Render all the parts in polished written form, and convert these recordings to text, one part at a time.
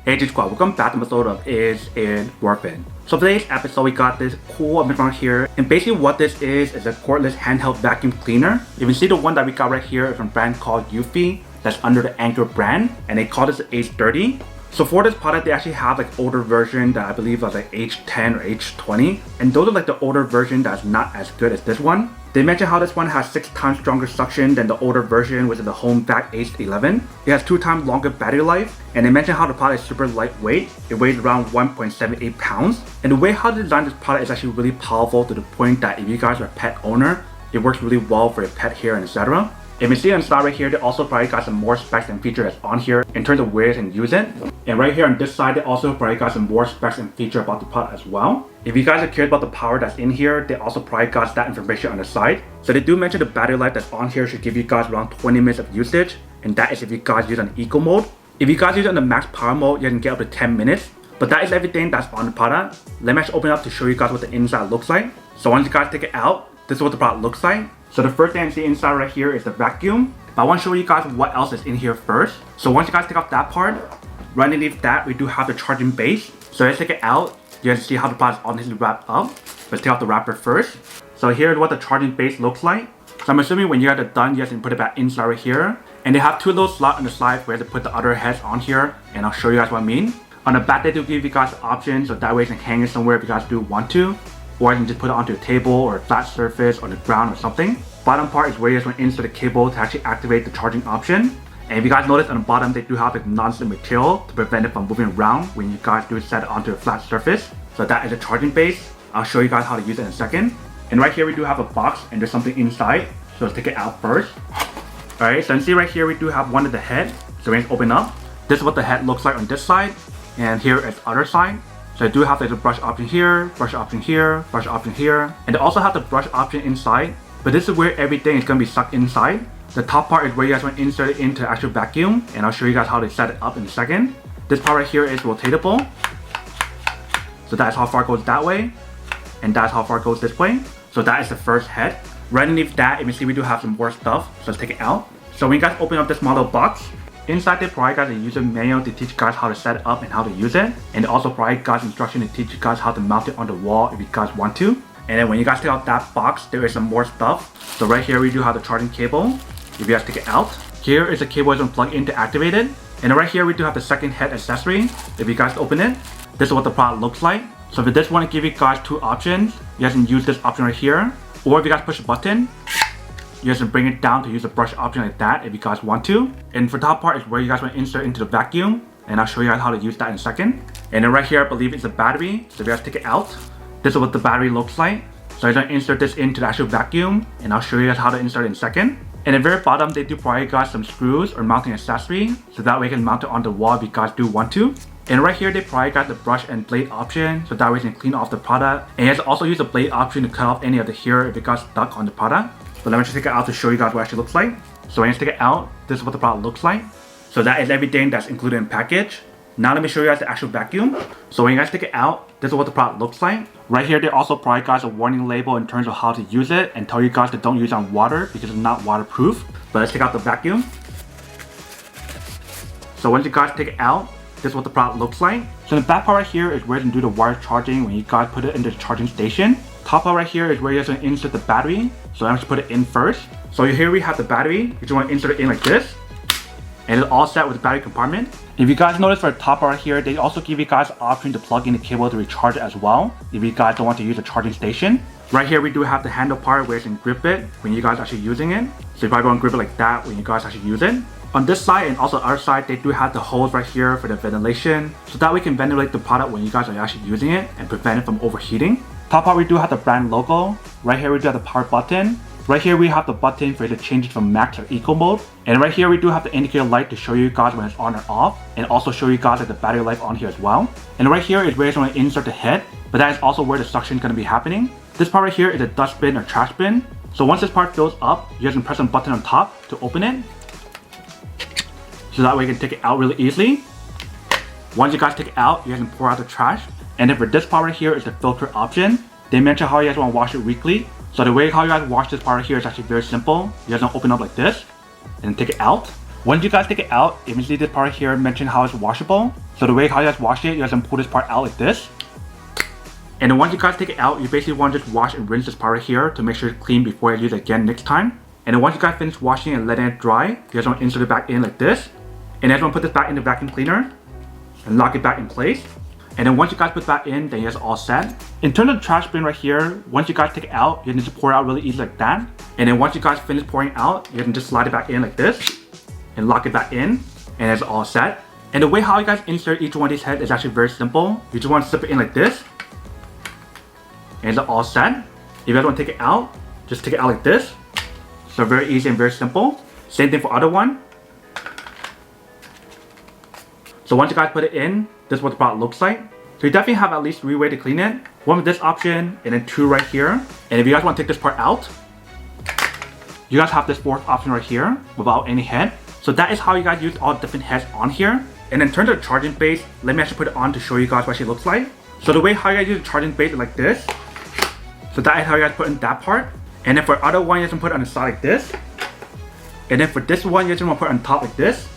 Hey Squad, welcome back to the episode of Is It Worth It? So for today's episode, we got this cool microphone here, and basically what this is a cordless handheld vacuum cleaner. You can see the one that we got right here is from a brand called Eufy, that's under the Anker brand, and they call this the H30. So for this product, they actually have like older version that I believe was like H10 or H20, and those are like the older version that's not as good as this one. They mentioned how this one has 6 times stronger suction than the older version, which is the HomeVac H30. It has 2 times longer battery life, and they mentioned how the product is super lightweight. It weighs around 1.78 pounds, and the way how they designed this product is actually really powerful to the point that if you guys are a pet owner, it works really well for your pet hair and etc. If you see on the side right here, they also probably got some more specs and features that's on here in terms of where you can use it. And right here on this side, they also probably got some more specs and features about the product as well. If you guys are curious about the power that's in here, they also probably got that information on the side. So they do mention the battery life that's on here should give you guys around 20 minutes of usage, and that is if you guys use it on eco mode. If you guys use it on the max power mode, you can get up to 10 minutes. But that is everything that's on the product. Let me actually open it up to show you guys what the inside looks like. So once you guys take it out, this is what the product looks like. So the first thing you see inside right here is the vacuum. But I want to show you guys what else is in here first. So once you guys take off that part, right underneath that we do have the charging base. So let's take it out. You can see how the product is honestly wrapped up. Let's take off the wrapper first. So here's what the charging base looks like. So I'm assuming when you guys are done, you guys can put it back inside right here. And they have 2 little slots on the side where to put the other heads on here. And I'll show you guys what I mean. On the back they do give you guys options, so that way you can hang it somewhere if you guys do want to. Or you can just put it onto a table or a flat surface on the ground or something. Bottom part is where you guys want to insert the cable to actually activate the charging option. And if you guys notice on the bottom, they do have a non-slip material to prevent it from moving around when you guys do set it onto a flat surface. So that is a charging base. I'll show you guys how to use it in a second. And right here we do have a box and there's something inside. So let's take it out first. Alright, so you see right here we do have one of the head. So we just open up. This is what the head looks like on this side. And here is the other side. So I do have like the brush option here, brush option here, brush option here. And they also have the brush option inside. But this is where everything is going to be sucked inside. The top part is where you guys want to insert it into the actual vacuum. And I'll show you guys how to set it up in a second. This part right here is rotatable. So that's how far it goes that way. And that's how far it goes this way. So that is the first head. Right underneath that, you can see we do have some more stuff. So let's take it out. So when you guys open up this model box, inside they provide guys a user manual to teach you guys how to set it up and how to use it. And they also provide guys instruction to teach you guys how to mount it on the wall if you guys want to. And then when you guys take out that box, there is some more stuff. So right here we do have the charging cable. If you guys take it out, here is the cable you can plug in to activate it. And right here we do have the second head accessory. If you guys open it, this is what the product looks like. So if you just want to give you guys 2 options, you guys can use this option right here. Or if you guys push a button, you guys can bring it down to use the brush option like that if you guys want to. And for the top part is where you guys want to insert into the vacuum. And I'll show you guys how to use that in a second. And then right here I believe it's a battery. So if you guys take it out, this is what the battery looks like. So I'm going to insert this into the actual vacuum, and I'll show you guys how to insert it in a second. And at the very bottom, they do provide you guys some screws or mounting accessory, so that way you can mount it on the wall if you guys do want to. And right here, they provide you guys the brush and blade option, so that way you can clean off the product. And you guys also use the blade option to cut off any of the hair if it got stuck on the product. But let me just take it out to show you guys what it actually looks like. So when you take it out, this is what the product looks like. So that is everything that's included in the package. Now let me show you guys the actual vacuum. So when you guys take it out, this is what the product looks like. Right here, they also provide guys a warning label in terms of how to use it and tell you guys to don't use it on water because it's not waterproof. But let's take out the vacuum. So once you guys take it out, this is what the product looks like. So the back part right here is where you can do the wire charging when you guys put it into the charging station. Top part right here is where you guys want to insert the battery. So I'm just put it in first. So here we have the battery. You just want to insert it in like this. And it's all set with the battery compartment. If you guys notice for the top right here, they also give you guys the option to plug in the cable to recharge it as well if you guys don't want to use a charging station. Right here we do have the handle part where you can grip it when you guys are actually using it. So you probably want to grip it like that when you guys actually use it. On this side and also the other side, they do have the holes right here for the ventilation, so that we can ventilate the product when you guys are actually using it and prevent it from overheating. Top part we do have the brand logo. Right here we do have the power button. Right here we have the button for you to change it from max or eco mode. And right here we do have the indicator light to show you guys when it's on or off, and also show you guys like the battery life on here as well. And right here is where you want to insert the head, but that is also where the suction is going to be happening. This part right here is a dustbin or trash bin. So once this part fills up, you guys can press a button on top to open it. So that way you can take it out really easily. Once you guys take it out, you guys can pour out the trash. And then for this part right here is the filter option. They mention how you guys want to wash it weekly. So the way how you guys wash this part right here is actually very simple. You guys don't open up like this and take it out. Once you guys take it out, you can see this part here mention how it's washable. So the way how you guys wash it, you guys can pull this part out like this. And then once you guys take it out, you basically want to just wash and rinse this part right here to make sure it's clean before you use it again next time. And then once you guys finish washing and letting it dry, you guys want to insert it back in like this. And then you want to put this back in the vacuum cleaner and lock it back in place. And then once you guys put that in, then you guys are all set. In terms of the trash bin right here, once you guys take it out, you can just pour it out really easy like that. And then once you guys finish pouring it out, you can just slide it back in like this and lock it back in, and it's all set. And the way how you guys insert each one of these heads is actually very simple. You just want to slip it in like this, and it's all set. If you guys want to take it out, just take it out like this. So very easy and very simple. Same thing for other one. So once you guys put it in, this is what the product looks like. So you definitely have at least 3 ways to clean it. One with this option, and then 2 right here. And if you guys want to take this part out, you guys have this 4th option right here without any head. So that is how you guys use all different heads on here. And in terms of the charging base, let me actually put it on to show you guys what it looks like. So the way how you guys use the charging base is like this. So that is how you guys put in that part. And then for other one, you guys can put it on the side like this. And then for this one, you guys want to put it on top like this.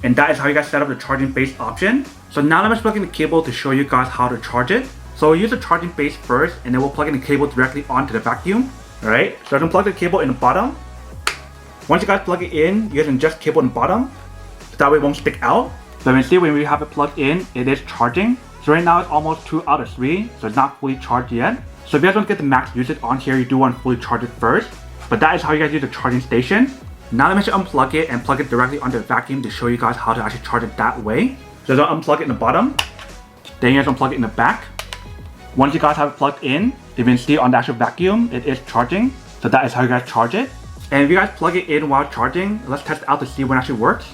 And that is how you guys set up the charging base option. So now let me plug in the cable to show you guys how to charge it. So we'll use the charging base first, and then we'll plug in the cable directly onto the vacuum. Alright, so I can plug the cable in the bottom. Once you guys plug it in, you guys can just cable in the bottom, so that way it won't stick out. So you can see when we have it plugged in, it is charging. So right now it's almost 2 out of 3, so it's not fully charged yet. So if you guys want to get the max usage on here, you do want to fully charge it first. But that is how you guys use the charging station. Now let me just unplug it and plug it directly onto the vacuum to show you guys how to actually charge it that way. So just unplug it in the bottom, then you guys unplug it in the back. Once you guys have it plugged in, you can see on the actual vacuum, it is charging. So that is how you guys charge it. And if you guys plug it in while charging, let's test it out to see when it actually works.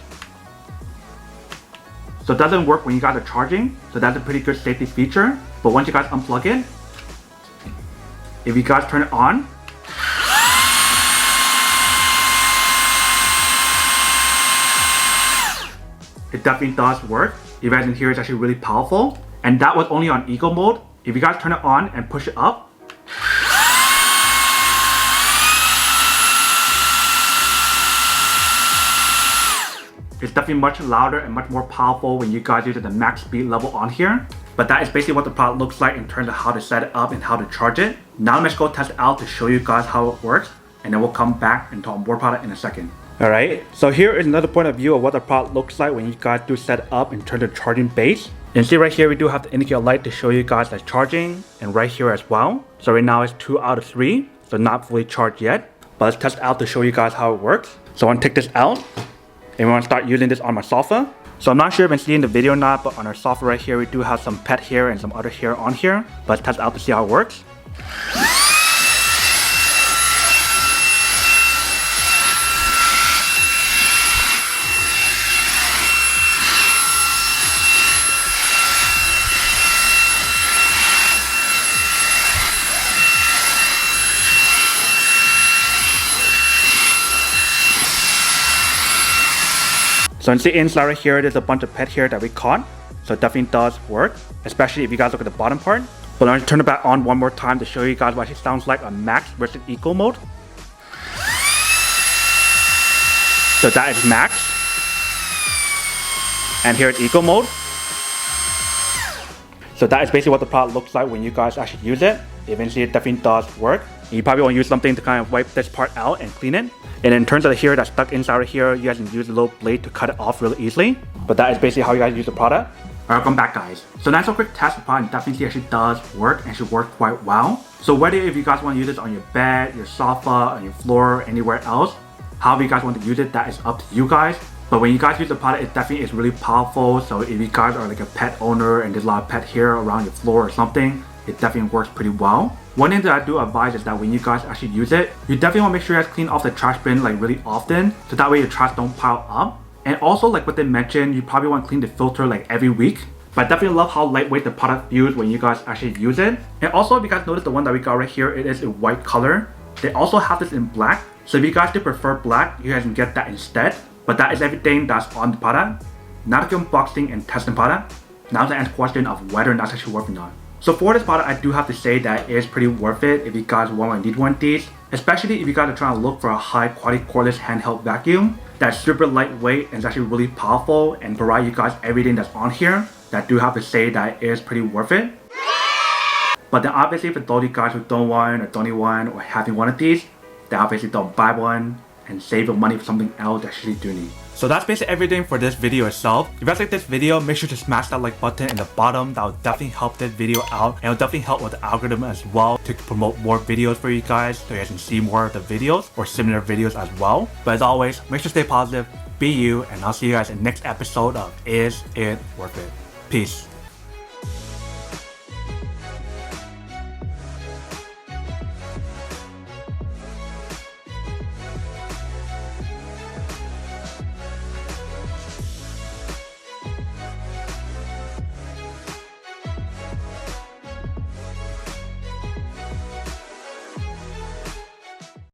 So it doesn't work when you guys are charging, so that's a pretty good safety feature. But once you guys unplug it, if you guys turn it on, it definitely does work. You guys can hear it's actually really powerful. And that was only on eco mode. If you guys turn it on and push it up, it's definitely much louder and much more powerful when you guys use it at the max speed level on here. But that is basically what the product looks like in terms of how to set it up and how to charge it. Now let's go test it out to show you guys how it works, and then we'll come back and talk more about it in a second. Alright, so here is another point of view of what the product looks like when you guys do set it up in terms of charging base. You can see right here we do have the indicator light to show you guys that's charging, and right here as well. So right now it's 2 out of 3, so not fully charged yet. But let's test it out to show you guys how it works. So I want to take this out, and we want to start using this on my sofa. So I'm not sure if you can see in the video or not, but on our sofa right here we do have some pet hair and some other hair on here. But let's test it out to see how it works. So you see inside right here, there's a bunch of pet hair that we caught. So it definitely does work, especially if you guys look at the bottom part. But I'm going to turn it back on one more time to show you guys what it sounds like on max versus eco mode. So that is max. And here it's eco mode. So that is basically what the product looks like when you guys actually use it. Eventually it definitely does work. You probably want to use something to kind of wipe this part out and clean it. And in terms of the hair that's stuck inside of here, you guys can use a little blade to cut it off really easily. But that is basically how you guys use the product. Alright, welcome back guys. So that's a quick test. The product definitely actually does work and should work quite well. So whether if you guys want to use this on your bed, your sofa, on your floor, or anywhere else, however you guys want to use it, that is up to you guys. But when you guys use the product, it definitely is really powerful. So if you guys are like a pet owner and there's a lot of pet hair around your floor or something, it definitely works pretty well. One thing that I do advise is that when you guys actually use it, you definitely want to make sure you guys clean off the trash bin like really often, so that way your trash don't pile up. And also like what they mentioned, you probably want to clean the filter like every week. But I definitely love how lightweight the product feels when you guys actually use it. And also if you guys notice the one that we got right here, it is a white color. They also have this in black. So if you guys do prefer black, you guys can get that instead. But that is everything that's on the product. Now the unboxing and testing product. Now to answer the question of whether or not it's actually working or not. So for this product, I do have to say that it is pretty worth it if you guys want to need one of these. Especially if you guys are trying to look for a high quality cordless handheld vacuum. that's super lightweight and is actually really powerful and provide you guys everything that's on here, that I do have to say that it is pretty worth it. But then obviously for those of you guys who don't want or don't need one or having one of these, then obviously don't buy one and save your money for something else that you actually do need. So that's basically everything for this video itself. If you guys like this video, make sure to smash that like button in the bottom. That will definitely help this video out, and it will definitely help with the algorithm as well to promote more videos for you guys, so you guys can see more of the videos or similar videos as well. But as always, make sure to stay positive, be you, and I'll see you guys in the next episode of Is It Worth It? Peace.